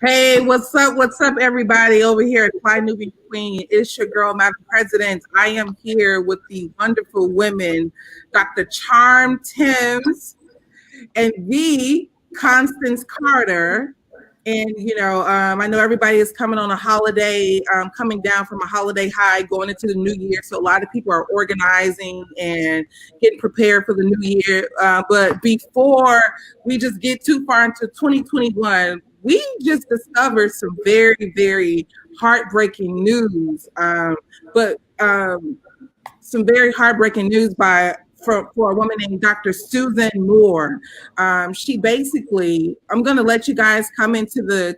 Hey, what's up? What's up, everybody over here at Fly Nubian Queen? It's your girl, Madam President. I am here with the wonderful women, Dr. Charm Timms and the Constance Carter. And, I know everybody is coming on a holiday, coming down from a holiday high, going into the new year. So a lot of people are organizing and getting prepared for the new year. But before we just get too far into 2021, we just discovered some very, very heartbreaking news. Some very heartbreaking news for a woman named Dr. Susan Moore. She basically, I'm going to let you guys come into the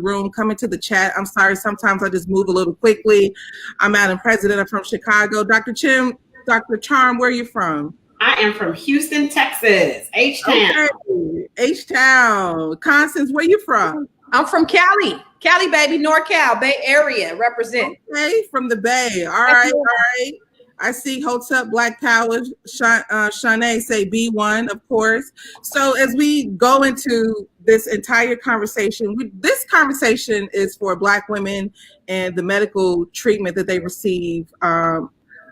room, come into the chat. I'm sorry, sometimes I just move a little quickly. I'm Madam President. I'm from Chicago. Dr. Charm, where are you from? I am from Houston, Texas, H-Town. Okay. H-Town. Constance, where you from? I'm from Cali, baby, NorCal, Bay Area, represent. Okay, from the Bay. All right. I see Hotep Black Power, Shanae say B1, of course. So as we go into this entire conversation, this conversation is for Black women and the medical treatment that they receive.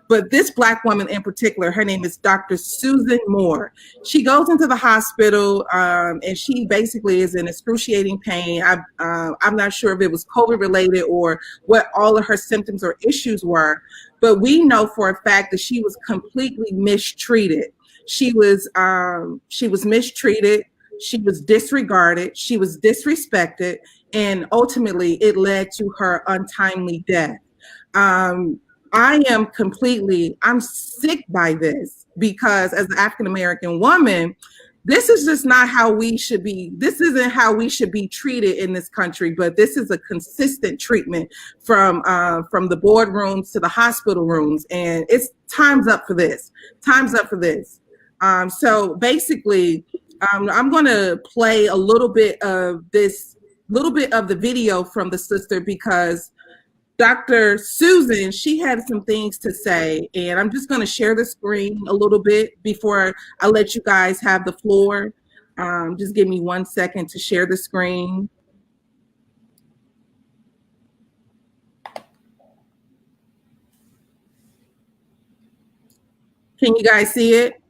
But this Black woman in particular, her name is Dr. Susan Moore. She goes into the hospital and she basically is in excruciating pain. I'm not sure if it was COVID related or what all of her symptoms or issues were, but we know for a fact that she was completely mistreated. She was mistreated. She was disregarded. She was disrespected, and ultimately it led to her untimely death. I'm sick by this because as an African-American woman, this is just not how we should be. This isn't how we should be treated in this country, but this is a consistent treatment from the boardrooms to the hospital rooms. And it's time's up for this. So basically, I'm going to play a little bit of the video from the sister because Dr. Susan, she had some things to say, and I'm just going to share the screen a little bit before I let you guys have the floor. Just give me 1 second to share the screen. Can you guys see it?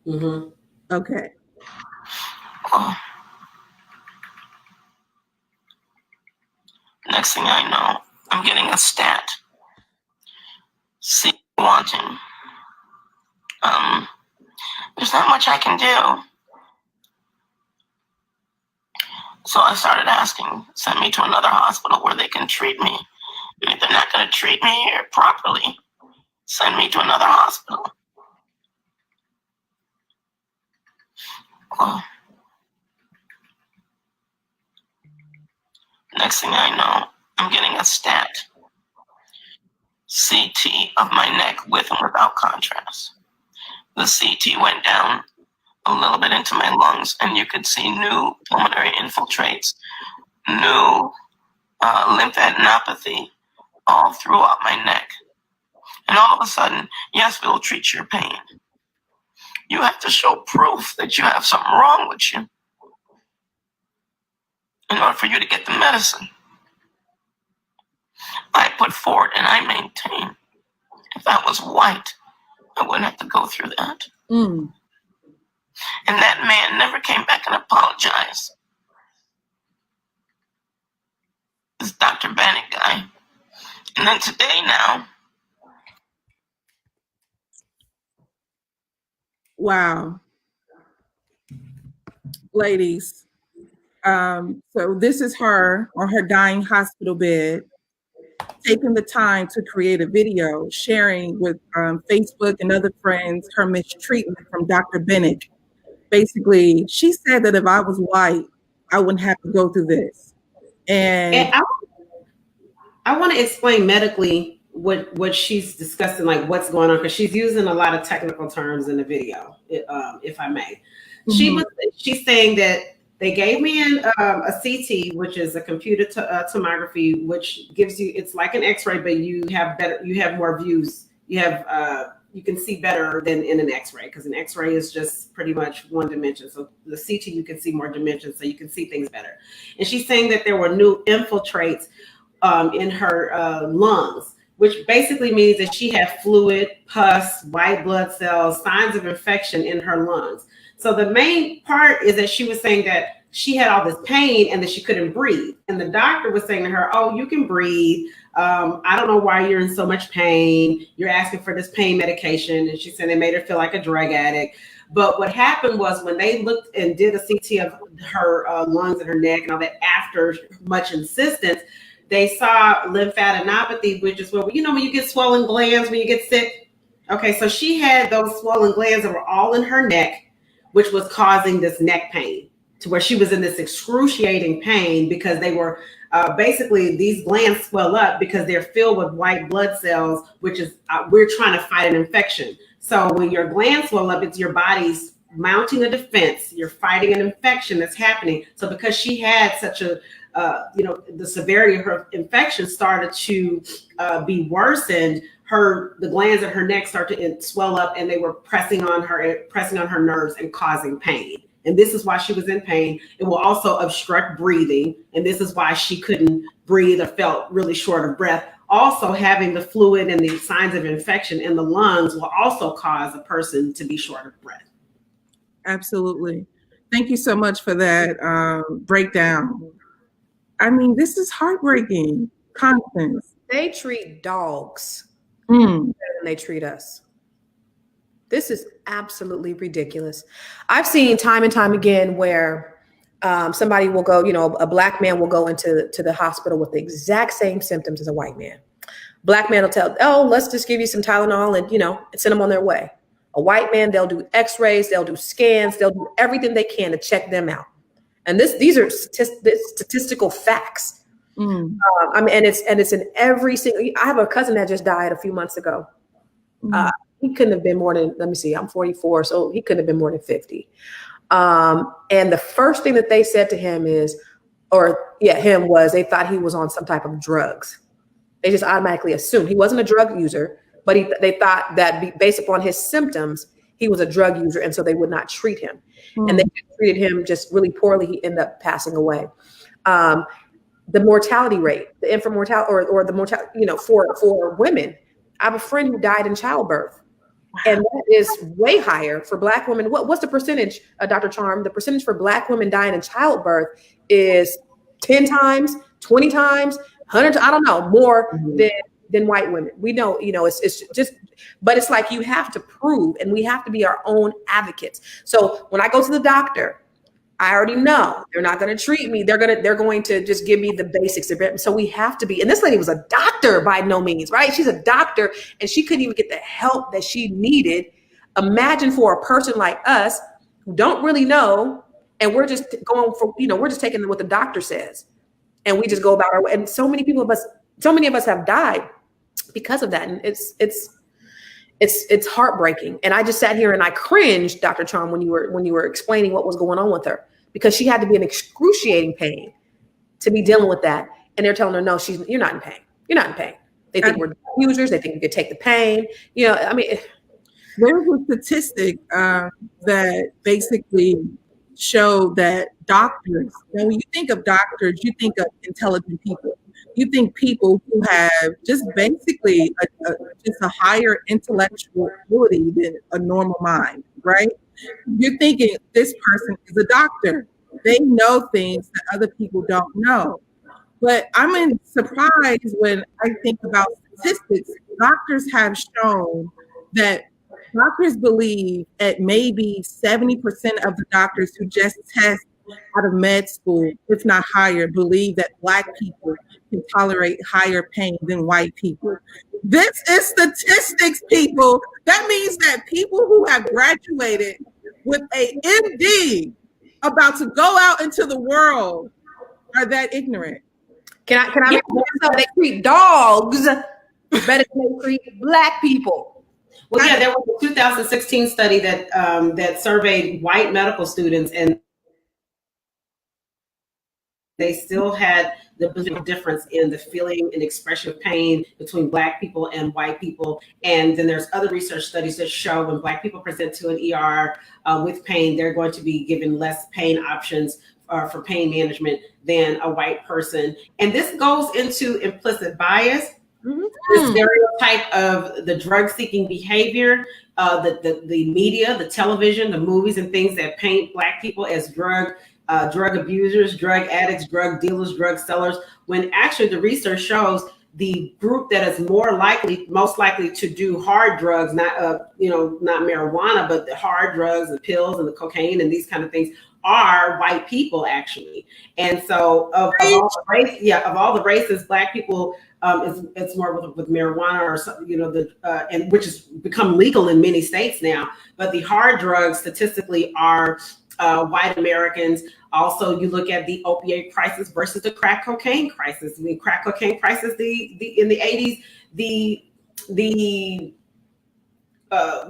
Mm-hmm. Okay. Next thing I know, I'm getting a stat. See, wanting. There's not much I can do. So I started asking, send me to another hospital where they can treat me. And if they're not going to treat me here properly, send me to another hospital. Well, next thing I know, I'm getting a stat. CT of my neck with and without contrast. The CT went down a little bit into my lungs, and you could see new pulmonary infiltrates, new lymphadenopathy all throughout my neck. And all of a sudden, yes, we'll treat your pain. You have to show proof that you have something wrong with you in order for you to get the medicine. I put forward and I maintain, if I was white, I wouldn't have to go through that. And that man never came back and apologized. This Dr. Bannock guy. And then today now. Wow. Ladies, so this is her on her dying hospital bed, taking the time to create a video, sharing with Facebook and other friends her mistreatment from Dr. Bannock. Basically, she said that if I was white, I wouldn't have to go through this. And I want to explain medically what she's discussing, like what's going on, because she's using a lot of technical terms in the video, if I may. Mm-hmm. She's saying that they gave me a CT, which is a computer tomography, which gives you, it's like an X-ray, but you have more views. You have you can see better than in an X-ray, because an X-ray is just pretty much one dimension. So the CT, you can see more dimensions, so you can see things better. And she's saying that there were new infiltrates in her lungs, which basically means that she had fluid, pus, white blood cells, signs of infection in her lungs. So the main part is that she was saying that she had all this pain and that she couldn't breathe. And the doctor was saying to her, oh, you can breathe. I don't know why you're in so much pain. You're asking for this pain medication. And she said they made her feel like a drug addict. But what happened was when they looked and did a CT of her lungs and her neck and all that, after much insistence, they saw lymphadenopathy, which is where, you know, when you get swollen glands, when you get sick. Okay, so she had those swollen glands that were all in her neck, which was causing this neck pain, to where she was in this excruciating pain because they were basically, these glands swell up because they're filled with white blood cells, which is, we're trying to fight an infection. So when your glands swell up, it's your body's mounting a defense. You're fighting an infection that's happening. So because she had such a, the severity of her infection started to be worsened, the glands in her neck started to swell up, and they were pressing on her nerves and causing pain. And this is why she was in pain. It will also obstruct breathing. And this is why she couldn't breathe or felt really short of breath. Also, having the fluid and the signs of infection in the lungs will also cause a person to be short of breath. Absolutely. Thank you so much for that breakdown. I mean, this is heartbreaking. Constance. They treat dogs better than they treat us. This is absolutely ridiculous. I've seen time and time again where somebody will go, a black man will go into the hospital with the exact same symptoms as a white man. Black man will tell, oh, let's just give you some Tylenol and send them on their way. A white man, they'll do x-rays, they'll do scans, they'll do everything they can to check them out. And these are statistical facts. And it's in every single, I have a cousin that just died a few months ago. He couldn't have been more than, let me see, I'm 44, so he couldn't have been more than 50. And the first thing that they said to him was they thought he was on some type of drugs. They just automatically assumed he wasn't a drug user, but they thought that based upon his symptoms, he was a drug user, and so they would not treat him. And they treated him just really poorly. He ended up passing away. The mortality rate, the infant mortality, or the mortality, for women. I have a friend who died in childbirth, and that is way higher for Black women. What's the percentage, Dr. Charm? The percentage for Black women dying in childbirth is 10 times, 20 times, 100. I don't know, more than white women. We know, it's just, but it's like you have to prove, and we have to be our own advocates. So when I go to the doctor, I already know they're not going to treat me. They're going to just give me the basics of it. So we have to be, and this lady was a doctor by no means, right? She's a doctor, and she couldn't even get the help that she needed. Imagine for a person like us who don't really know, and we're just going for, we're just taking what the doctor says, and we just go about our way. And so many of us have died because of that. And it's heartbreaking. And I just sat here and I cringed, Dr. Charm, when you were explaining what was going on with her, because she had to be in excruciating pain to be dealing with that. And they're telling her, no, you're not in pain. You're not in pain. They think we're users. They think you could take the pain. There's a statistic that basically showed that doctors, when you think of doctors, you think of intelligent people. You think people who have just basically just a higher intellectual ability than a normal mind, right? You're thinking this person is a doctor. They know things that other people don't know. But I'm surprised when I think about statistics. Doctors have shown that doctors believe at maybe 70% of the doctors who just test out of med school, if not higher, believe that Black people can tolerate higher pain than white people. This is statistics, people. That means that people who have graduated with a MD about to go out into the world are that ignorant. Can I make so they treat dogs better than they treat Black people? Well, yeah, there was a 2016 study that surveyed white medical students, and they still had the difference in the feeling and expression of pain between Black people and white people. And then there's other research studies that show when Black people present to an ER with pain, they're going to be given less pain options for pain management than a white person. And this goes into implicit bias, the stereotype of the drug-seeking behavior, the media, the television, the movies and things that paint Black people as drug abusers, drug addicts, drug dealers, drug sellers, when actually the research shows the group that is most likely to do hard drugs, not marijuana, but the hard drugs, the pills and the cocaine and these kind of things are white people actually. And so of all the races, Black people, it's more with marijuana or something, and which has become legal in many states now. But the hard drugs statistically are white Americans. Also, you look at the opioid crisis versus the crack cocaine crisis. The crack cocaine crisis, in the 80s, the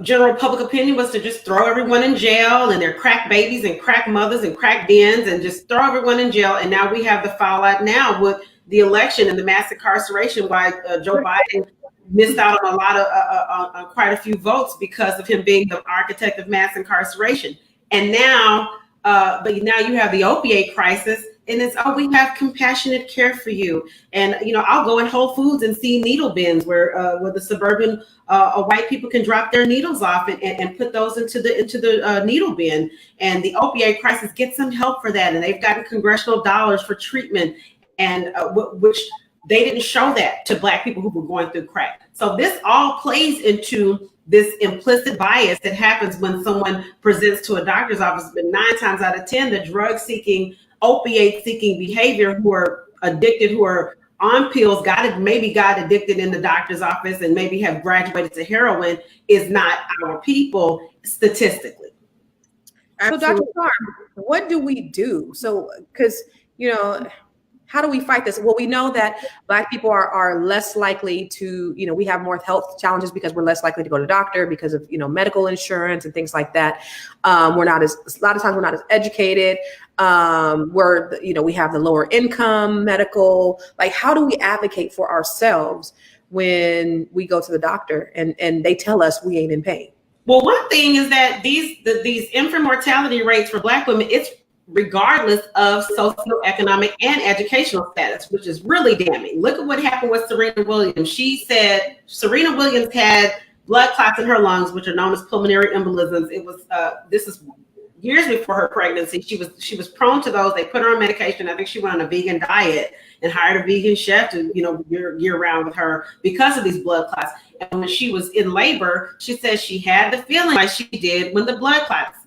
general public opinion was to just throw everyone in jail, and their crack babies and crack mothers and crack dens, and just throw everyone in jail. And now we have the fallout now with the election and the mass incarceration, why Joe Biden missed out on on quite a few votes because of him being the architect of mass incarceration. And now, but now you have the opiate crisis, and it's, we have compassionate care for you. And, I'll go in Whole Foods and see needle bins where the suburban white people can drop their needles off and put those into the needle bin. And the opiate crisis gets some help for that. And they've gotten congressional dollars for treatment, and which they didn't show that to Black people who were going through crack. So this all plays into this implicit bias that happens when someone presents to a doctor's office. But 9 times out of 10, the drug-seeking, opiate-seeking behavior, who are addicted, who are on pills, maybe got addicted in the doctor's office and maybe have graduated to heroin, is not our people statistically. Absolutely. So Dr. Carr, what do we do? So, because, how do we fight this? Well, we know that Black people are less likely to, we have more health challenges because we're less likely to go to the doctor because of, medical insurance and things like that. A lot of times we're not as educated. We have the lower income medical. Like, how do we advocate for ourselves when we go to the doctor and they tell us we ain't in pain? Well, one thing is that these infant mortality rates for Black women, it's regardless of socioeconomic and educational status, which is really damning. Look at what happened with Serena Williams. She said Serena Williams had blood clots in her lungs, which are known as pulmonary embolisms. It was this is years before her pregnancy. She was prone to those. They put her on medication. I think she went on a vegan diet and hired a vegan chef to year round with her because of these blood clots. And when she was in labor, she said she had the feeling like she did when the blood clots.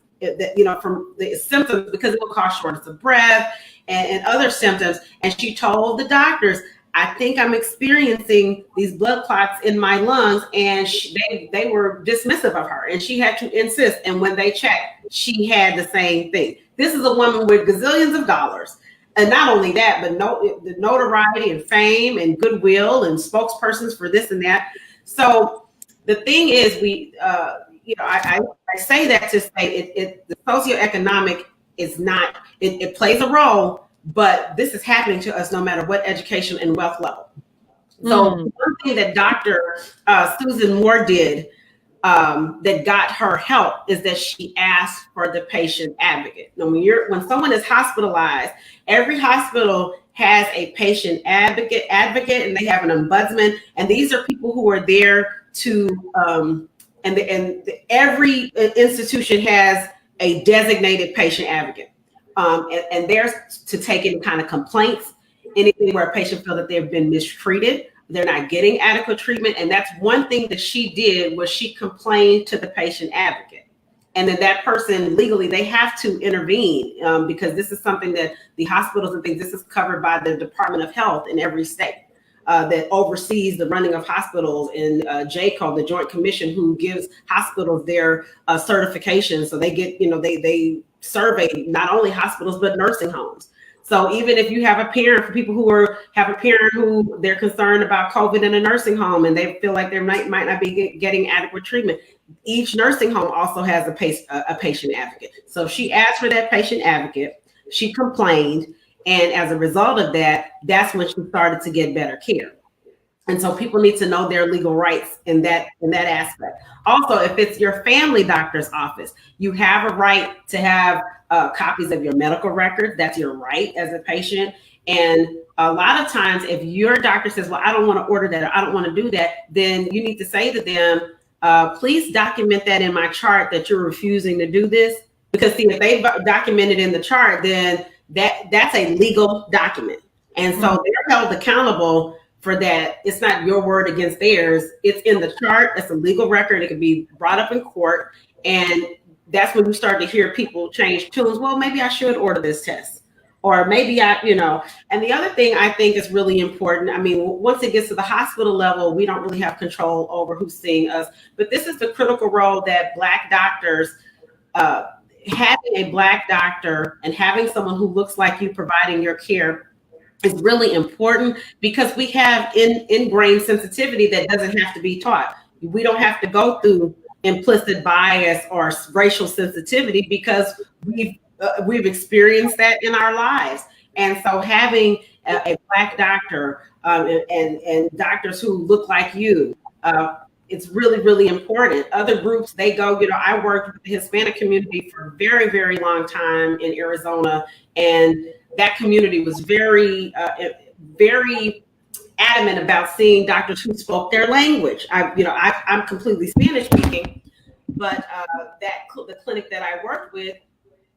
From the symptoms, because it will cause shortness of breath and other symptoms. And she told the doctors, I think I'm experiencing these blood clots in my lungs. And they were dismissive of her, and she had to insist. And when they checked, she had the same thing. This is a woman with gazillions of dollars. And not only that, but the notoriety and fame and goodwill and spokespersons for this and that. So the thing is, I say that to say the socioeconomic is not, it plays a role, but this is happening to us no matter what education and wealth level. So one thing that Dr. Susan Moore did that got her help is that she asked for the patient advocate. Now, when someone is hospitalized, every hospital has a patient advocate, and they have an ombudsman, and these are people who are there to every institution has a designated patient advocate, and they're to take any kind of complaints, anything where a patient feels that they've been mistreated, they're not getting adequate treatment. And that's one thing that she did, was she complained to the patient advocate, and then that person legally, they have to intervene because this is something that the hospitals and things, this is covered by the Department of Health in every state. That oversees the running of hospitals, and JCO, the Joint Commission, who gives hospitals their certification. So they get, they survey not only hospitals, but nursing homes. So even if you have a parent, for people who have a parent who they're concerned about COVID in a nursing home, and they feel like they might not be getting adequate treatment, each nursing home also has a patient advocate. So she asked for that patient advocate. She complained. And as a result of that, that's when she started to get better care. And so people need to know their legal rights in that aspect. Also, if it's your family doctor's office, you have a right to have copies of your medical records. That's your right as a patient. And a lot of times, if your doctor says, well, I don't want to order that, or I don't want to do that, then you need to say to them, please document that in my chart that you're refusing to do this. Because see, if they document it in the chart, then that's a legal document. And so they're held accountable for that. It's not your word against theirs. It's in the chart. It's a legal record. It can be brought up in court. And that's when you start to hear people change tunes. Well, maybe I should order this test. Or maybe and the other thing I think is really important. I mean, once it gets to the hospital level, we don't really have control over who's seeing us. But this is the critical role that Black doctors, having a Black doctor and having someone who looks like you providing your care is really important, because we have ingrained sensitivity that doesn't have to be taught. We don't have to go through implicit bias or racial sensitivity, because we've experienced that in our lives. And so having a Black doctor and doctors who look like you, it's really, really important. Other groups, they go, I worked with the Hispanic community for a very, very long time in Arizona, and that community was very, very adamant about seeing doctors who spoke their language. I'm completely Spanish speaking, but the clinic that I worked with,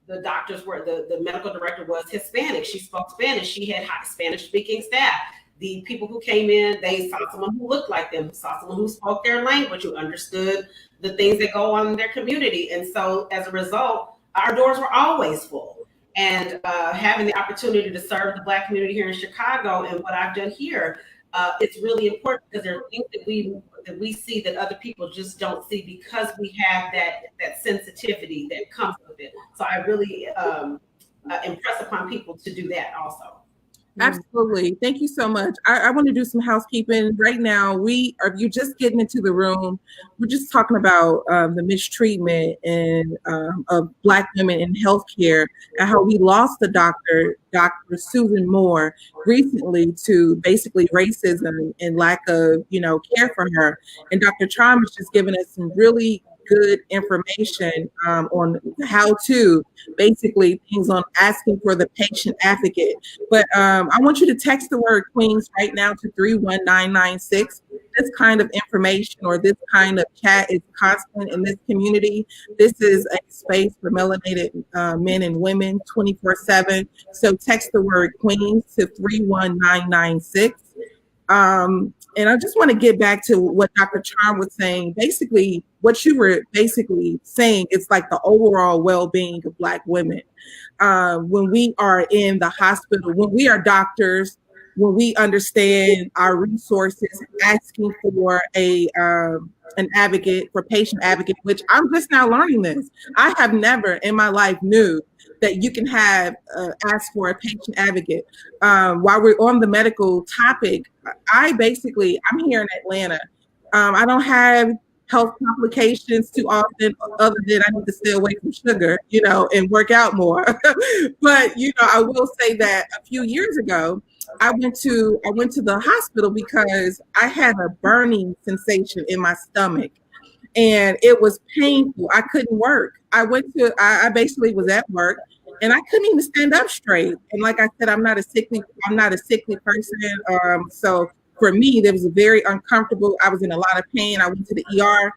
the doctors were, the medical director was Hispanic. She spoke Spanish. She had Spanish speaking staff. The people who came in, they saw someone who looked like them, saw someone who spoke their language, who understood the things that go on in their community. And so as a result, our doors were always full. And having the opportunity to serve the Black community here in Chicago and what I've done here, it's really important, because there are things that we see that other people just don't see, because we have that sensitivity that comes with it. So I really impress upon people to do that also. Absolutely. Thank you so much. I want to do some housekeeping right now. You're just getting into the room. We're just talking about the mistreatment of Black women in healthcare, and how we lost the Dr. Susan Moore recently to basically racism and lack of, care for her. And Dr. Trom has just given us some really good information on how to basically things on asking for the patient advocate. But I want you to text the word Queens right now to 31996. This kind of information or this kind of chat is constant in this community. This is a space for melanated men and women 24/7. So text the word Queens to 31996. And I just want to get back to what Dr. Charm was saying. Basically, what you were basically saying is like the overall well-being of Black women. When we are in the hospital, when we are doctors, when we understand our resources, asking for an advocate, for patient advocate, which I'm just now learning this. I have never in my life knew that you can have ask for a patient advocate. While we're on the medical topic, I'm here in Atlanta. I don't have health complications too often, other than I need to stay away from sugar, and work out more. But I will say that a few years ago, I went to the hospital because I had a burning sensation in my stomach. And it was painful. I couldn't work. I basically was at work and I couldn't even stand up straight. And like I said, I'm not a sickly person. So for me, that was very uncomfortable. I was in a lot of pain. I went to the ER.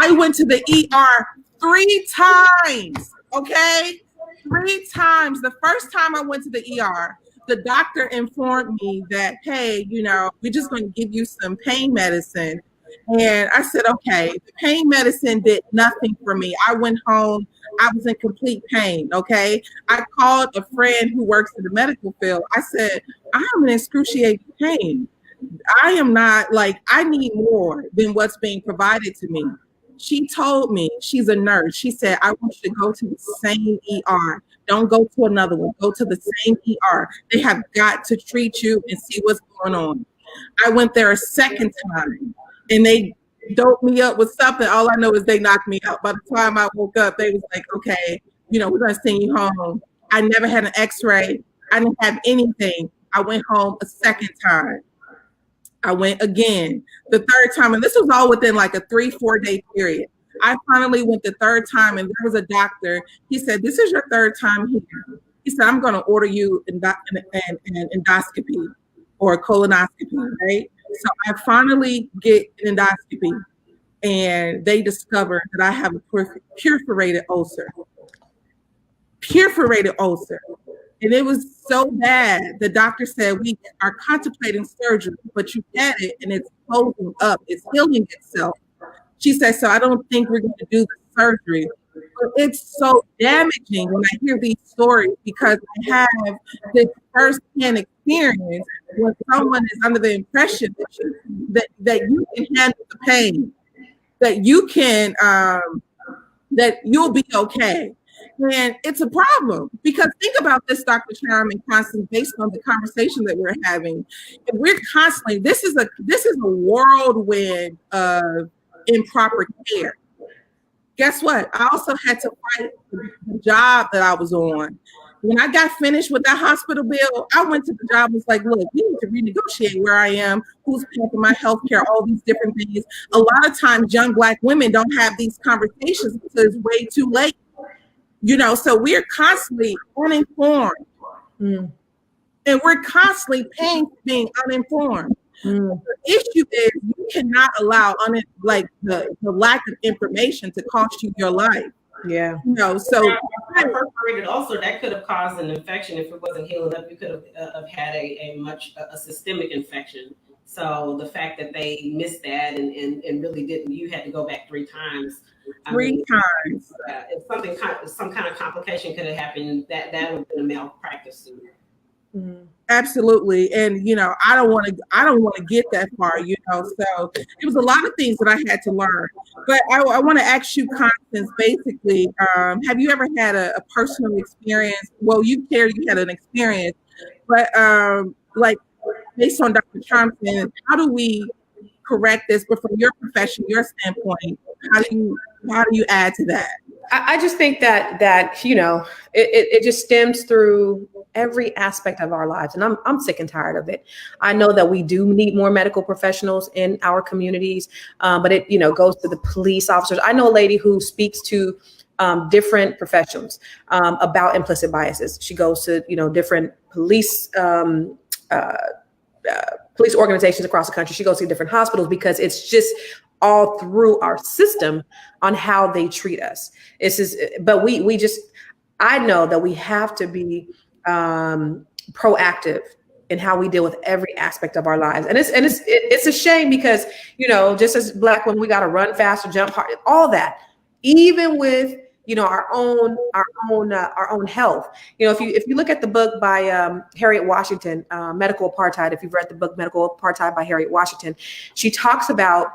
I went to the ER 3 times. Okay. 3 times. The first time I went to the ER, the doctor informed me that, hey, we're just going to give you some pain medicine. And I said, okay, the pain medicine did nothing for me. I went home. I was in complete pain. Okay. I called a friend who works in the medical field. I said, I am in excruciating pain. I am not I need more than what's being provided to me. She told me, she's a nurse. She said, I want you to go to the same ER. Don't go to another one. Go to the same ER. They have got to treat you and see what's going on. I went there a second time. And they doped me up with something. All I know is they knocked me out. By the time I woke up, they was like, okay, we're going to send you home. I never had an x-ray. I didn't have anything. I went home a second time. I went again the third time, and this was all within like a 3-4 day period. I finally went the third time, and there was a doctor. He said, "This is your third time here." He said, "I'm going to order you an endoscopy or a colonoscopy, right?" So I finally get an endoscopy, and they discover that I have a perforated ulcer. Perforated ulcer. And it was so bad. The doctor said, "We are contemplating surgery, but you had it and it's closing up. It's healing itself." She said, "So I don't think we're going to do the surgery." But it's so damaging when I hear these stories because I have this first-hand experience when someone is under the impression that you can handle the pain, that you can, that you'll be okay. And it's a problem because think about this, Dr. Charm and Constance, based on the conversation that we're having. And we're constantly, this is a whirlwind of improper care. Guess what? I also had to fight the job that I was on. When I got finished with that hospital bill, I went to the job and was like, "Look, we need to renegotiate where I am, who's paying for my health care, all these different things." A lot of times young Black women don't have these conversations because it's way too late. So we're constantly uninformed. And we're constantly paying for being uninformed. The issue is you cannot allow the lack of information to cost you your life. Yeah. So perforated ulcer, that could have caused an infection. If it wasn't healed up, you could have had a systemic infection. So the fact that they missed that and really didn't, you had to go back 3 times. Times. If some kind of complication could have happened, that would have been a malpractice suit. Absolutely. And I don't want to get that far, so it was a lot of things that I had to learn. But I want to ask you, Constance, basically, have you ever had a personal experience? Well, you shared you had an experience, but based on Dr. Thompson, how do we correct this? But from your profession, your standpoint, how do you add to that? I just think that it just stems through every aspect of our lives, and I'm sick and tired of it. I know that we do need more medical professionals in our communities, but it goes to the police officers. I know a lady who speaks to different professions about implicit biases. She goes to different police organizations across the country. She goes to different hospitals because it's just all through our system on how they treat us. But I know that we have to be proactive in how we deal with every aspect of our lives. And it's a shame because, just as Black women, we got to run faster, jump hard, all that, even with, our own health. If you look at the book by Harriet Washington, Medical Apartheid, if you've read the book Medical Apartheid by Harriet Washington, she talks about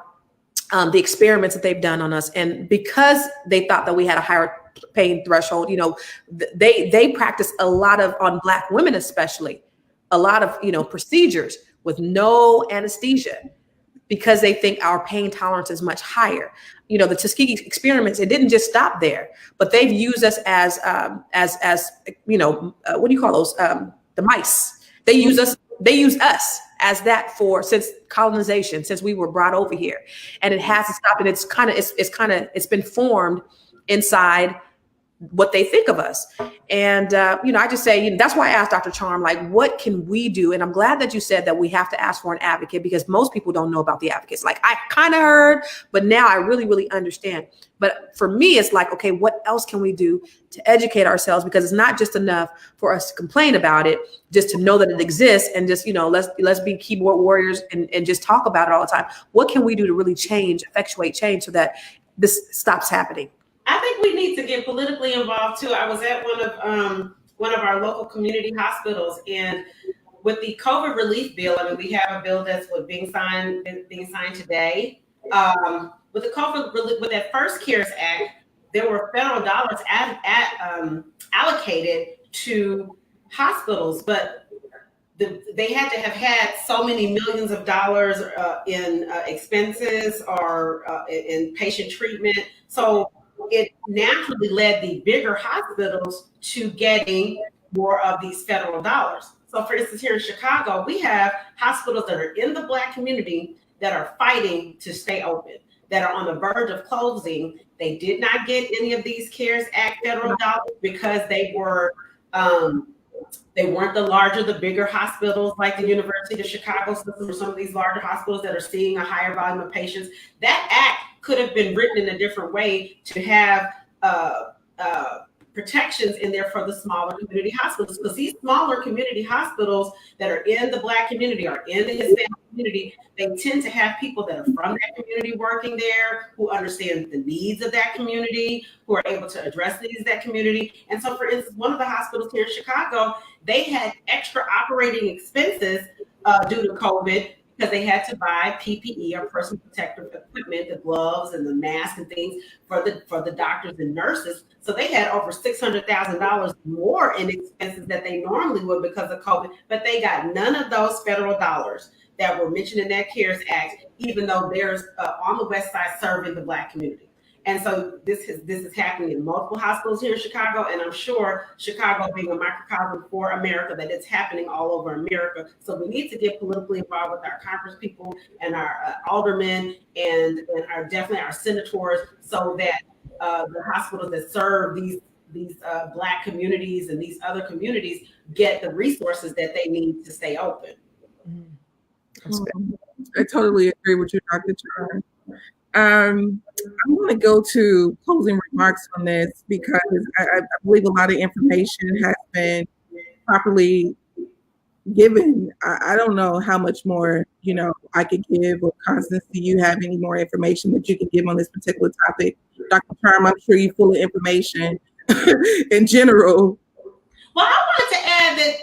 the experiments that they've done on us. And because they thought that we had a higher pain threshold, they practice a lot on Black women, especially a lot of, procedures with no anesthesia because they think our pain tolerance is much higher. The Tuskegee experiments, it didn't just stop there, but they've used us as what do you call those? The mice. They use us as that since colonization, since we were brought over here, and it hasn't stopped. And it's been formed inside what they think of us. And, I just say, that's why I asked Dr. Charm, what can we do? And I'm glad that you said that we have to ask for an advocate because most people don't know about the advocates. I kind of heard, but now I really, really understand. But for me, it's okay, what else can we do to educate ourselves? Because it's not just enough for us to complain about it, just to know that it exists and just, let's be keyboard warriors and just talk about it all the time. What can we do to really effectuate change so that this stops happening? I think we need to get politically involved too. I was at one of our local community hospitals, and with the COVID relief bill, we have a bill that's being signed today. With the COVID, with that first CARES Act, there were federal dollars allocated to hospitals, but they had to have had so many millions of dollars in expenses or in patient treatment. So it naturally led the bigger hospitals to getting more of these federal dollars. So for instance, here in Chicago, we have hospitals that are in the Black community that are fighting to stay open, that are on the verge of closing. They did not get any of these CARES Act federal dollars because they weren't the larger, the bigger hospitals like the University of Chicago system or some of these larger hospitals that are seeing a higher volume of patients. That act could have been written in a different way to have protections in there for the smaller community hospitals, because these smaller community hospitals that are in the Black community or in the Hispanic community, they tend to have people that are from that community working there, who understand the needs of that community, who are able to address the needs of that community. And so, for instance, one of the hospitals here in Chicago, they had extra operating expenses due to COVID, because they had to buy PPE or personal protective equipment, the gloves and the masks and things for the doctors and nurses. So they had over $600,000 more in expenses that they normally would because of COVID, but they got none of those federal dollars that were mentioned in that CARES Act, even though there's on the West Side serving the Black community. And so this is happening in multiple hospitals here in Chicago, and I'm sure Chicago being a microcosm for America, that it's happening all over America. So we need to get politically involved with our Congress people and our aldermen and definitely our senators, so that the hospitals that serve these Black communities and these other communities get the resources that they need to stay open. I totally agree with you, Dr. Charles. I'm going to go to closing remarks on this, because I believe a lot of information has been properly given. I don't know how much more, I could give, or Constance, do you have any more information that you can give on this particular topic? Dr. Charm, I'm sure you're full of information in general. Well, I wanted to add that,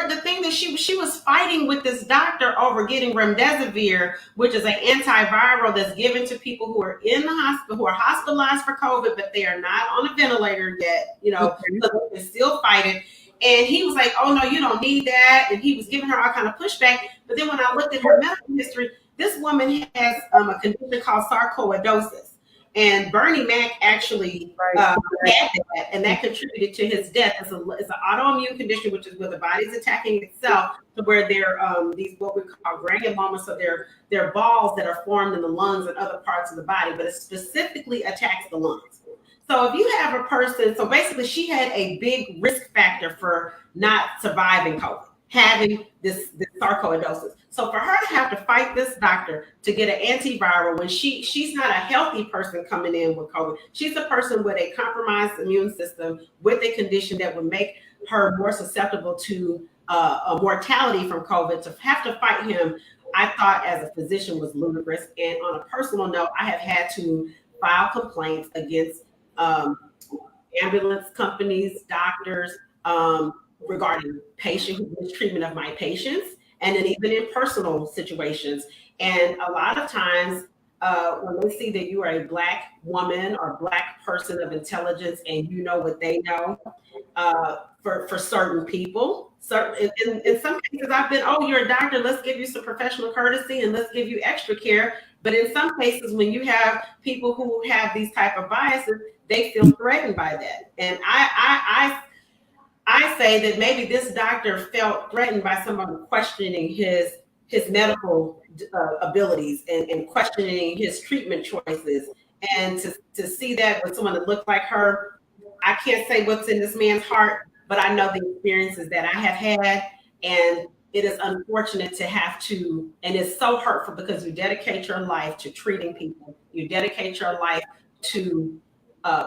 the thing that she was fighting with this doctor over getting remdesivir, which is an antiviral that's given to people who are in the hospital, who are hospitalized for COVID, but they are not on a ventilator yet, so they can still fight it. And he was like, oh, no, you don't need that. And he was giving her all kind of pushback. But then when I looked at her medical history, this woman has a condition called sarcoidosis. And Bernie Mac actually had that, and that contributed to his death. It's an autoimmune condition, which is where the body's attacking itself, to where they're these what we call granulomas. So they're balls that are formed in the lungs and other parts of the body, but it specifically attacks the lungs. So if you have a person, so basically she had a big risk factor for not surviving COVID, having this sarcoidosis. So for her to have to fight this doctor to get an antiviral when she's not a healthy person coming in with COVID, she's a person with a compromised immune system with a condition that would make her more susceptible to a mortality from COVID, to have to fight him, I thought as a physician was ludicrous. And on a personal note, I have had to file complaints against ambulance companies, doctors, regarding patient mistreatment of my patients, and then even in personal situations. And a lot of times when they see that you are a Black woman or Black person of intelligence and you know what they know, for certain people, in some cases I've been, oh, you're a doctor, let's give you some professional courtesy and let's give you extra care. But in some cases, when you have people who have these type of biases, they feel threatened by that. And I say that maybe this doctor felt threatened by someone questioning his medical abilities and questioning his treatment choices. And to see that with someone that looked like her, I can't say what's in this man's heart, but I know the experiences that I have had. And it is unfortunate to have to, and it's so hurtful, because you dedicate your life to treating people. You dedicate your life to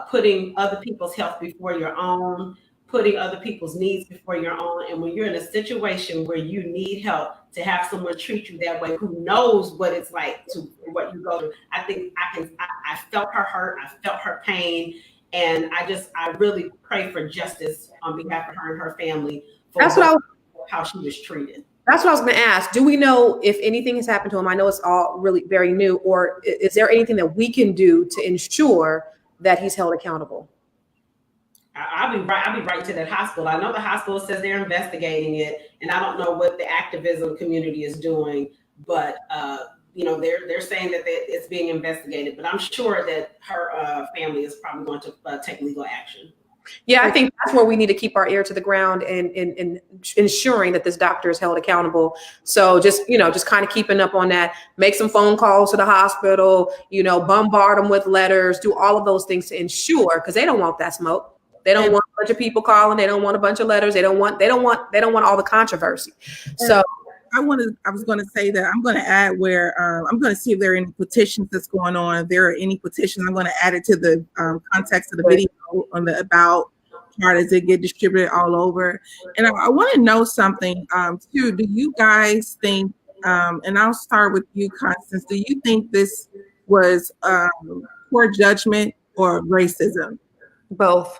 putting other people's health before your own, putting other people's needs before your own. And when you're in a situation where you need help, to have someone treat you that way, who knows what it's like to what you go through. I think I felt her hurt. I felt her pain. And I really pray for justice on behalf of her and her family for how she was treated. That's what I was going to ask. Do we know if anything has happened to him? I know it's all really very new, or is there anything that we can do to ensure that he's held accountable? I'll be right to that hospital. I know the hospital says they're investigating it, and I don't know what the activism community is doing, but they're saying that it's being investigated. But I'm sure that her family is probably going to take legal action. Yeah, I think that's where we need to keep our ear to the ground and ensuring that this doctor is held accountable. So just, just kind of keeping up on that, make some phone calls to the hospital, bombard them with letters, do all of those things to ensure, because they don't want that smoke. They don't want a bunch of people calling. They don't want a bunch of letters. They don't want all the controversy. So I was going to say that I'm going to add where I'm going to see if there are any petitions that's going on. If there are any petitions, I'm going to add it to the context of the video on the about part as it get distributed all over. And I want to know something too. Do you guys think, and I'll start with you, Constance, do you think this was poor judgment or racism? Both.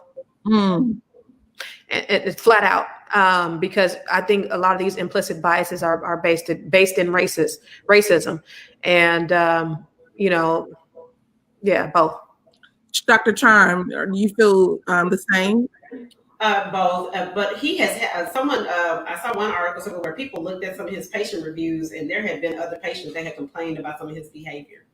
It's flat out, because I think a lot of these implicit biases are based in racism, and both. Dr. Charm, do you feel the same? Both, but he has had someone. I saw one article where people looked at some of his patient reviews, and there had been other patients that had complained about some of his behavior.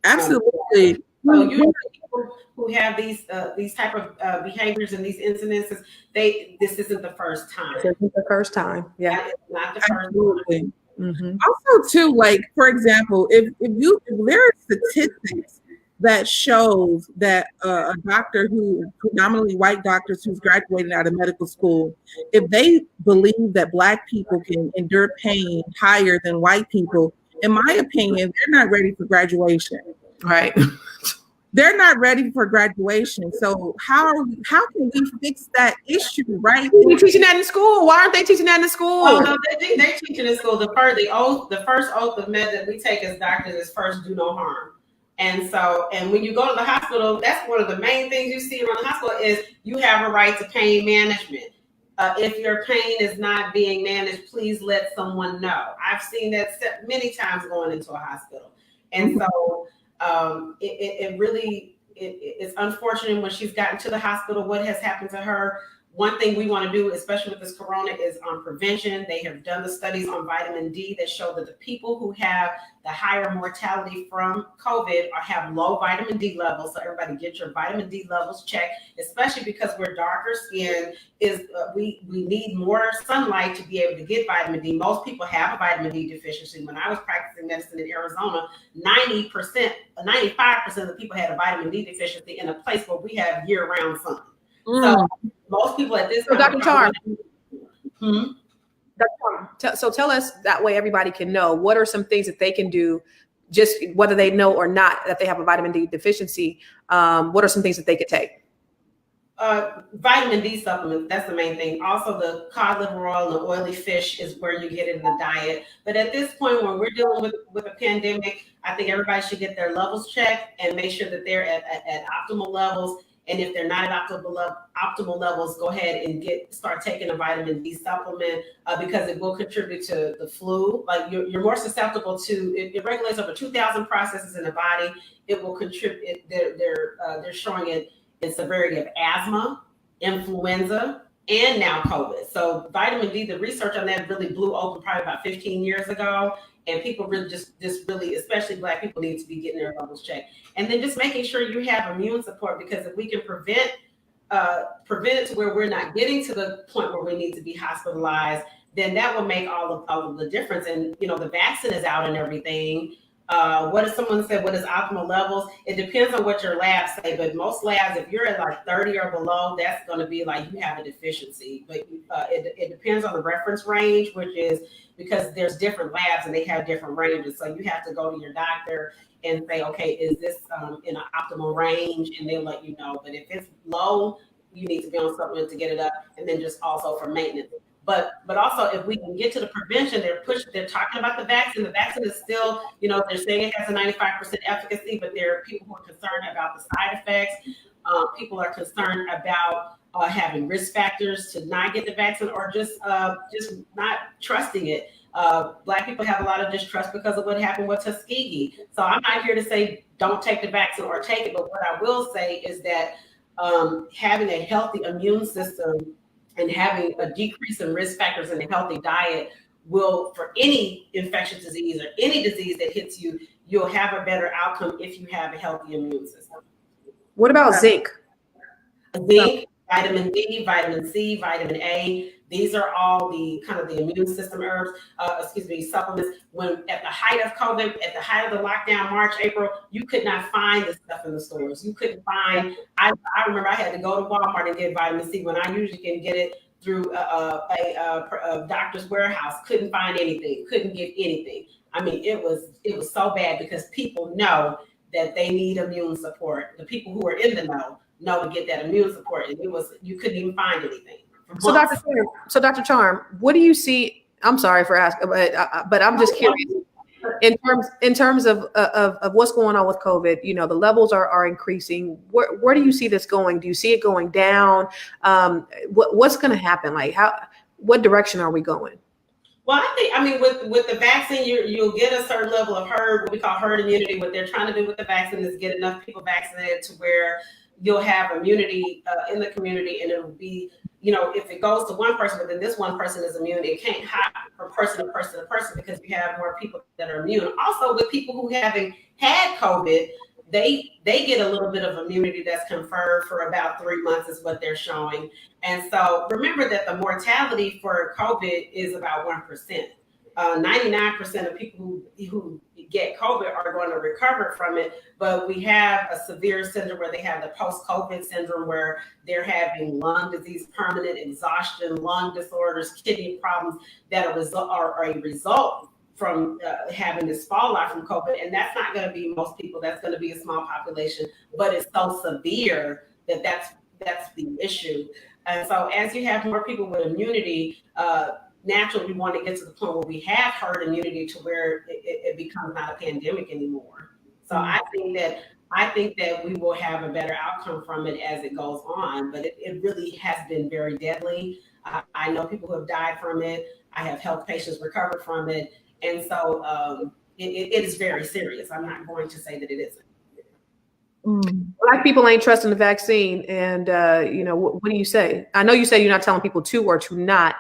Absolutely. So usually people who have these type of behaviors and these incidences, this isn't the first time. This isn't the first time. Yeah, it's not the first time. Mm-hmm. Also, too, like for example, if there are statistics that shows that a doctor who predominantly white doctors who's graduated out of medical school, if they believe that Black people can endure pain higher than white people, in my opinion, they're not ready for graduation. Right. They're not ready for graduation. So how can we fix that issue, right? We're teaching that in school. Why aren't they teaching that in school? Oh no, they're teaching in school. The first oath of med that we take as doctors is first do no harm. And when you go to the hospital, that's one of the main things you see around the hospital is you have a right to pain management. If your pain is not being managed, please let someone know. I've seen that many times going into a hospital. And so it's unfortunate when she's gotten to the hospital, what has happened to her. One thing we want to do, especially with this corona, is on prevention. They have done the studies on vitamin D that show that the people who have the higher mortality from COVID have low vitamin D levels. So everybody get your vitamin D levels checked, especially because we're darker skinned. We need more sunlight to be able to get vitamin D. Most people have a vitamin D deficiency. When I was practicing medicine in Arizona, 95% of the people had a vitamin D deficiency in a place where we have year-round sun. So most people at this time. Dr. Charm. Dr. Charm. So tell us, that way everybody can know, what are some things that they can do, just whether they know or not that they have a vitamin D deficiency. What are some things that they could take? Vitamin D supplements, that's the main thing. Also, the cod liver oil and the oily fish is where you get it in the diet. But at this point, when we're dealing with a pandemic, I think everybody should get their levels checked and make sure that they're at optimal levels. And if they're not at optimal levels, go ahead and start taking a vitamin D supplement because it will contribute to the flu. Like you're more susceptible to it regulates over 2,000 processes in the body. It will contribute. They're showing it in severity of asthma, influenza, and now COVID. So vitamin D, the research on that really blew open probably about 15 years ago. And people really just really, especially Black people, need to be getting their levels checked. And then just making sure you have immune support, because if we can prevent it to where we're not getting to the point where we need to be hospitalized, then that will make all of the difference. And, the vaccine is out and everything. What if someone said, what is optimal levels? It depends on what your labs say, but most labs, if you're at like 30 or below, that's going to be like you have a deficiency. But it depends on the reference range, which is because there's different labs and they have different ranges. So you have to go to your doctor and say, okay, is this in an optimal range? And they'll let you know. But if it's low, you need to be on supplement to get it up. And then just also for maintenance. But also, if we can get to the prevention, they're talking about the vaccine. The vaccine is still, they're saying it has a 95% efficacy, but there are people who are concerned about the side effects. People are concerned about having risk factors to not get the vaccine, or just not trusting it. Black people have a lot of distrust because of what happened with Tuskegee. So I'm not here to say don't take the vaccine or take it, but what I will say is that having a healthy immune system and having a decrease in risk factors in a healthy diet will, for any infectious disease or any disease that hits you, you'll have a better outcome if you have a healthy immune system. What about zinc? Zinc, vitamin D, vitamin C, vitamin A. These are all the kind of the immune system herbs, supplements. When at the height of COVID, at the height of the lockdown, March, April, you could not find this stuff in the stores. You couldn't find, I remember I had to go to Walmart and get vitamin C when I usually can get it through a doctor's warehouse. Couldn't find anything, couldn't get anything. I mean, it was so bad because people know that they need immune support. The people who are in the know to get that immune support, and you couldn't even find anything. So Dr. Charm, what do you see? I'm sorry for asking, but I'm just curious. In terms of what's going on with COVID, you know, the levels are increasing. Where do you see this going? Do you see it going down? What's going to happen? Like what direction are we going? Well, I mean, with the vaccine, you'll get a certain level of what we call herd immunity. What they're trying to do with the vaccine is get enough people vaccinated to where you'll have immunity in the community, and it'll be, you know, if it goes to one person, but then this one person is immune, it can't hop from person to person to person because you have more people that are immune. Also, with people who haven't had COVID, they get a little bit of immunity that's conferred for about 3 months is what they're showing. And so remember that the mortality for COVID is about 1%. 99% of people who get COVID are going to recover from it, but we have a severe syndrome where they have the post-COVID syndrome where they're having lung disease, permanent exhaustion, lung disorders, kidney problems that are a result from having this fallout from COVID. And that's not going to be most people. That's going to be a small population, but it's so severe that's the issue. And so as you have more people with immunity, naturally we want to get to the point where we have herd immunity to where it becomes not a pandemic anymore. So I think that we will have a better outcome from it as it goes on, but it really has been very deadly. I know people who have died from it. I have helped patients recover from it. And so it is very serious. I'm not going to say that it isn't. Black people ain't trusting the vaccine. And, you know, what do you say? I know you say you're not telling people to or to not.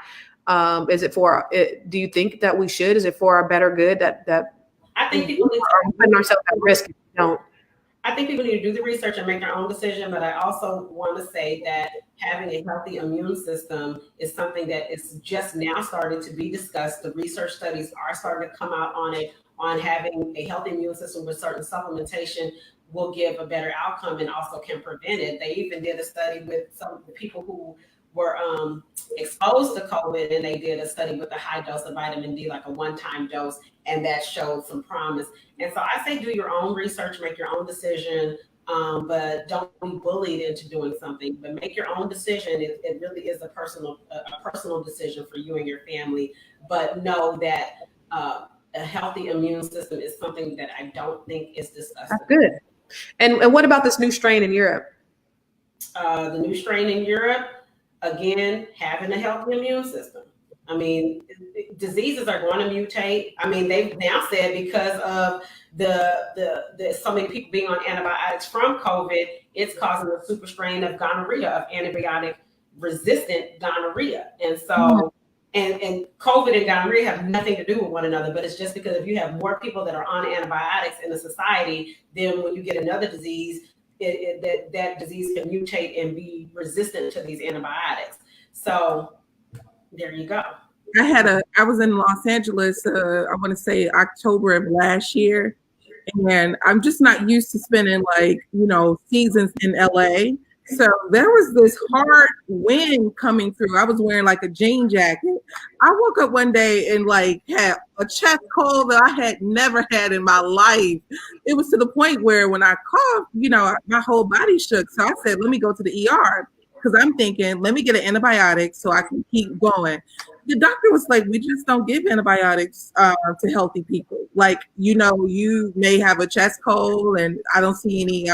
Is it for, do you think that we should? Is it for our better good that I think people need to putting ourselves at risk if we don't? I think people need to do the research and make their own decision, but I also want to say that having a healthy immune system is something that is just now starting to be discussed. The research studies are starting to come out on it, on having a healthy immune system with certain supplementation will give a better outcome and also can prevent it. They even did a study with some of the people who were exposed to COVID, and they did a study with a high dose of vitamin D, like a one-time dose, and that showed some promise. And so I say do your own research, make your own decision, but don't be bullied into doing something, but make your own decision. It really is a personal decision for you and your family, but know that a healthy immune system is something that I don't think is discussed. That's good. And what about this new strain in Europe? The new strain in Europe, again, having a healthy immune system. I mean, diseases are going to mutate. I mean, they've now said because of the so many people being on antibiotics from COVID, it's causing a super strain of gonorrhea, of antibiotic resistant gonorrhea. And so, and COVID and gonorrhea have nothing to do with one another, but it's just because if you have more people that are on antibiotics in a society, then when you get another disease, that disease can mutate and be resistant to these antibiotics. So there you go. I was in Los Angeles, I want to say October of last year, and I'm just not used to spending seasons in LA. So there was this hard wind coming through. I was wearing like a jean jacket. I woke up one day and had a chest cold that I had never had in my life. It was to the point where when I coughed, my whole body shook. So I said, let me go to the ER because I'm thinking, let me get an antibiotic so I can keep going. The doctor was like, we just don't give antibiotics to healthy people. You may have a chest cold and I don't see any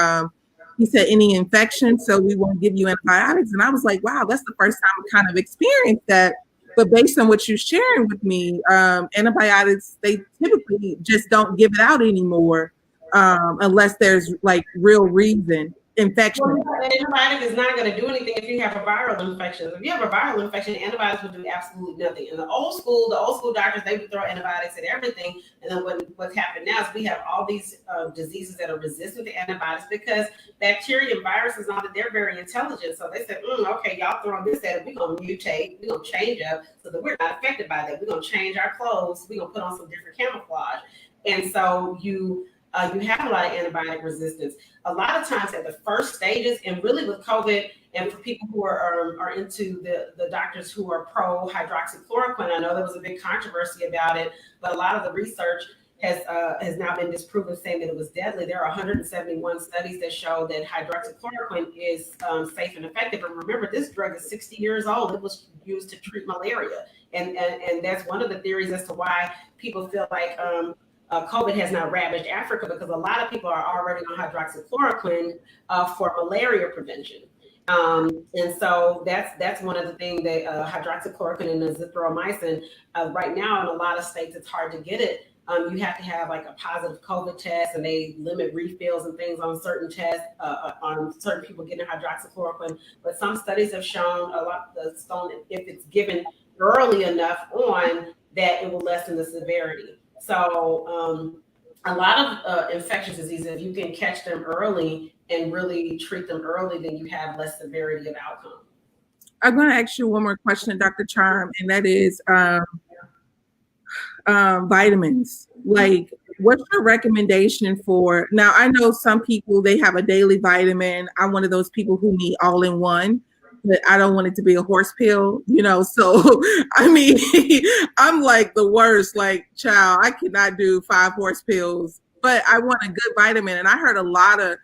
he said any infection, so we won't give you antibiotics. And I was like, wow, that's the first time I kind of experienced that. But based on what you're sharing with me, antibiotics, they typically just don't give it out anymore unless there's real reason. infection. Well, an antibiotic is not going to do anything if you have a viral infection. If you have a viral infection, antibiotics will do absolutely nothing. In the old school doctors, they would throw antibiotics at everything. And then what's happened now is we have all these diseases that are resistant to antibiotics because bacteria and viruses, now that they're very intelligent. So they said, okay, y'all throwing this at it. We're going to mutate. We're going to change up so that we're not affected by that. We're going to change our clothes. We're going to put on some different camouflage. And so you have a lot of antibiotic resistance. A lot of times at the first stages, and really with COVID, and for people who are into the doctors who are pro hydroxychloroquine, I know there was a big controversy about it, but a lot of the research has now been disproven, saying that it was deadly. There are 171 studies that show that hydroxychloroquine is safe and effective. And remember, this drug is 60 years old. It was used to treat malaria, and that's one of the theories as to why people feel like COVID has not ravaged Africa, because a lot of people are already on hydroxychloroquine for malaria prevention. And so that's one of the things that hydroxychloroquine and azithromycin, right now in a lot of states, it's hard to get it. You have to have like a positive COVID test, and they limit refills and things on certain tests, on certain people getting hydroxychloroquine. But some studies have shown if it's given early enough on, that it will lessen the severity. So a lot of infectious diseases, if you can catch them early and really treat them early, then you have less severity of outcome. I'm going to ask you one more question, Dr. Charm, and that is vitamins. Like, what's your recommendation for? Now, I know some people, they have a daily vitamin. I'm one of those people who need all in one, but I don't want it to be a horse pill, so I mean, I'm like the worst, like, child, I cannot do 5 horse pills, but I want a good vitamin. And I heard a lot of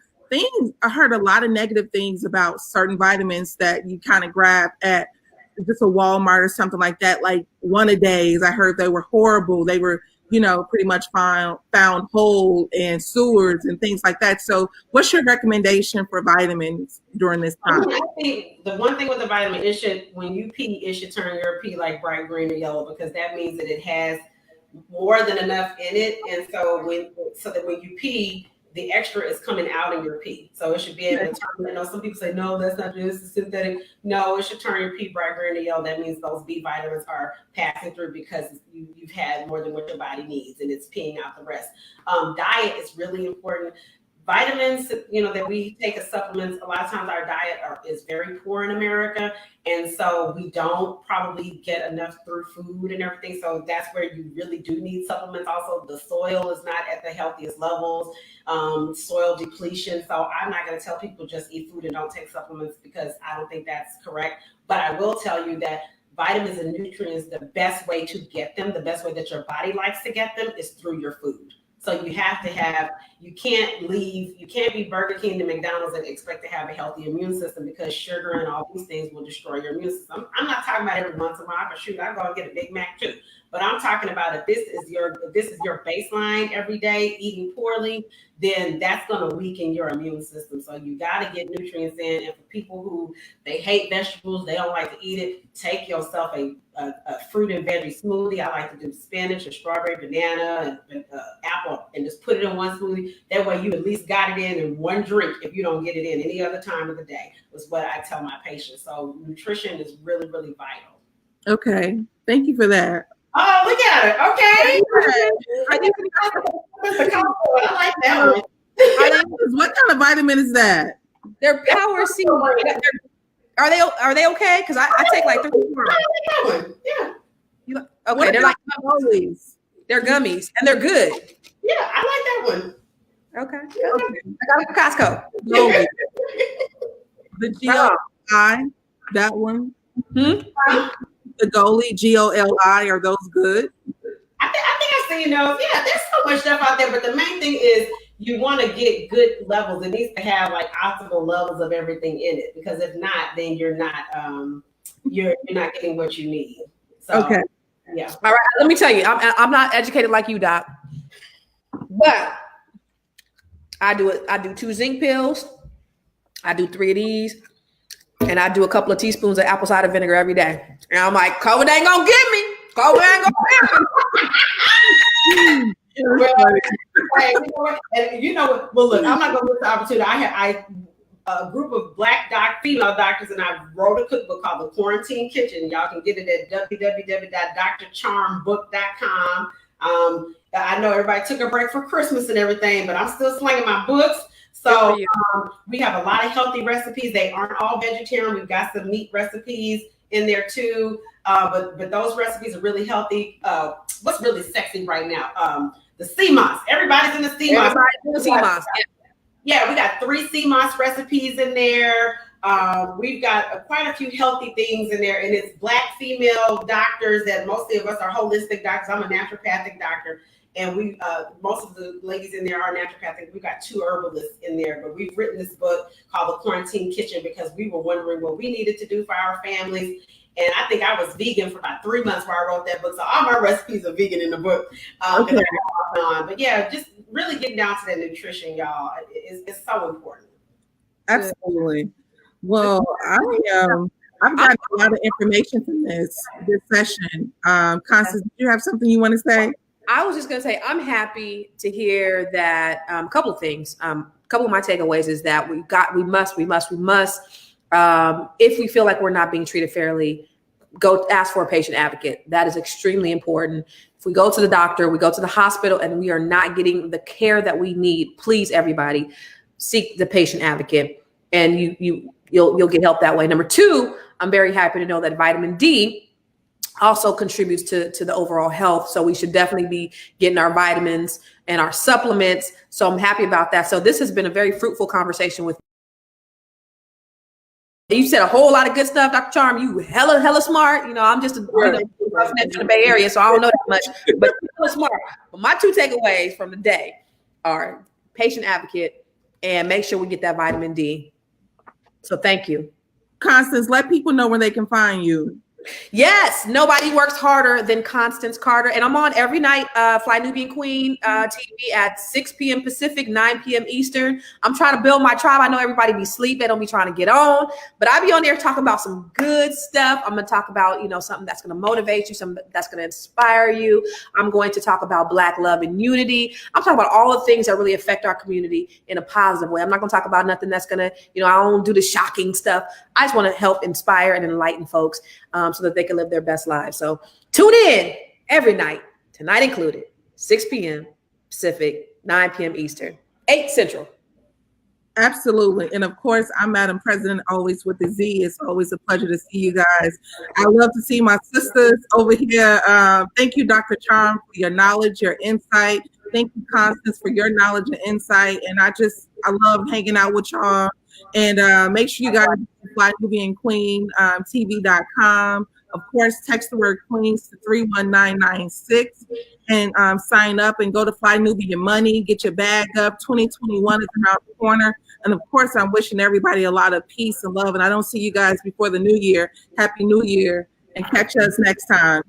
negative things about certain vitamins that you kind of grab at just a Walmart or something like that, like one a days. I heard they were horrible. They were, pretty much found whole in sewers and things like that. So what's your recommendation for vitamins during this time? I think the one thing with the vitamin, when you pee, it should turn your pee like bright green or yellow, because that means that it has more than enough in it. And so that when you pee, the extra is coming out in your pee. So it should be able to turn, some people say, no, that's not true, this is synthetic. No, it should turn your pee bright green or yellow. That means those B vitamins are passing through because you've had more than what your body needs, and it's peeing out the rest. Diet is really important. Vitamins, that we take as supplements, a lot of times our diet is very poor in America. And so we don't probably get enough through food and everything. So that's where you really do need supplements. Also, the soil is not at the healthiest levels, soil depletion. So I'm not going to tell people just eat food and don't take supplements, because I don't think that's correct. But I will tell you that vitamins and nutrients, the best way to get them, the best way that your body likes to get them, is through your food. So you can't be Burger King and McDonald's and expect to have a healthy immune system, because sugar and all these things will destroy your immune system. I'm not talking about every once in a while, but shoot, I go and get a Big Mac too. But I'm talking about if this is your baseline every day, eating poorly, then that's going to weaken your immune system. So you got to get nutrients in. And for people who they hate vegetables, they don't like to eat it, take yourself a fruit and veggie smoothie. I like to do spinach or strawberry, banana, and apple, and just put it in one smoothie. That way you at least got it in one drink if you don't get it in any other time of the day, was what I tell my patients. So nutrition is really, really vital. Okay. Thank you for that. Oh, look at it. Okay. I like that one. What kind of vitamin is that? They're Power C. Are they okay? Because I take like 3 more. I like that one. Yeah. Okay, they're like gummies. They're gummies, and they're good. Yeah, I like that one. Okay. I got it from Costco. The GOLI, that one. The Goli, GOLI, are those good? I think I've seen those. Yeah, there's so much stuff out there, but the main thing is you want to get good levels. It needs to have like optimal levels of everything in it, because if not, then you're not getting what you need. So, okay. Yeah. All right. Let me tell you, I'm not educated like you, Doc, but I do 2 zinc pills. I do 3 of these. And I do a couple of teaspoons of apple cider vinegar every day. And I'm like, COVID ain't gonna get me. COVID ain't gonna get me. Well, look, I'm not gonna miss the opportunity. a group of Black female doctors, and I wrote a cookbook called The Quarantine Kitchen. Y'all can get it at www.drcharmbook.com. I know everybody took a break for Christmas and everything, but I'm still slinging my books. So we have a lot of healthy recipes. They aren't all vegetarian. We've got some meat recipes in there too. But those recipes are really healthy. What's really sexy right now? The sea moss. Everybody's in the sea moss. Yeah, we got 3 sea moss recipes in there. We've got quite a few healthy things in there, and it's Black female doctors that mostly of us are holistic doctors. I'm a naturopathic doctor, and we most of the ladies in there are naturopathic. We've got 2 herbalists in there, but we've written this book called The Quarantine Kitchen because we were wondering what we needed to do for our families. And I think I was vegan for about 3 months while I wrote that book. So all my recipes are vegan in the book. Okay. But yeah, just really getting down to that nutrition, y'all. It's so important. Absolutely. Well, I've got a lot of information from this session. Constance, do you have something you want to say? I was just going to say, I'm happy to hear that a couple of things. A couple of my takeaways is that we must, if we feel like we're not being treated fairly, go ask for a patient advocate. That is extremely important. If we go to the doctor, we go to the hospital, and we are not getting the care that we need, please, everybody, seek the patient advocate, and you'll get help that way. Number 2, I'm very happy to know that vitamin D also contributes to the overall health. So we should definitely be getting our vitamins and our supplements. So I'm happy about that. So this has been a very fruitful conversation with you. Said a whole lot of good stuff, Dr. Charm. You hella smart. I'm just in the Bay Area, so I don't know that much, but you're hella smart. But my 2 takeaways from the day are patient advocate and make sure we get that vitamin D. So thank you. Constance, let people know where they can find you. Yes, nobody works harder than Constance Carter. And I'm on every night, Fly Nubian Queen TV at 6 p.m. Pacific, 9 p.m. Eastern. I'm trying to build my tribe. I know everybody be asleep. They don't be trying to get on. But I be on there talking about some good stuff. I'm going to talk about, something that's going to motivate you, something that's going to inspire you. I'm going to talk about Black love and unity. I'm talking about all the things that really affect our community in a positive way. I'm not going to talk about nothing that's going to, I don't do the shocking stuff. I just want to help inspire and enlighten folks so that they can live their best lives. So tune in every night, tonight included, 6 p.m. Pacific, 9 p.m. Eastern, 8 Central. Absolutely. And of course, I'm Madam President, always with the Z. It's always a pleasure to see you guys. I love to see my sisters over here. Thank you, Dr. Charm, for your knowledge, your insight. Thank you, Constance, for your knowledge and insight. And I love hanging out with y'all. And make sure you guys Fly Nubian Queen, TV.com. Of course, text the word Queens to 31996 and sign up and go to Fly Nubian Money. Get your bag up. 2021 is around the corner. And of course, I'm wishing everybody a lot of peace and love. And I don't see you guys before the new year. Happy New Year, and catch us next time.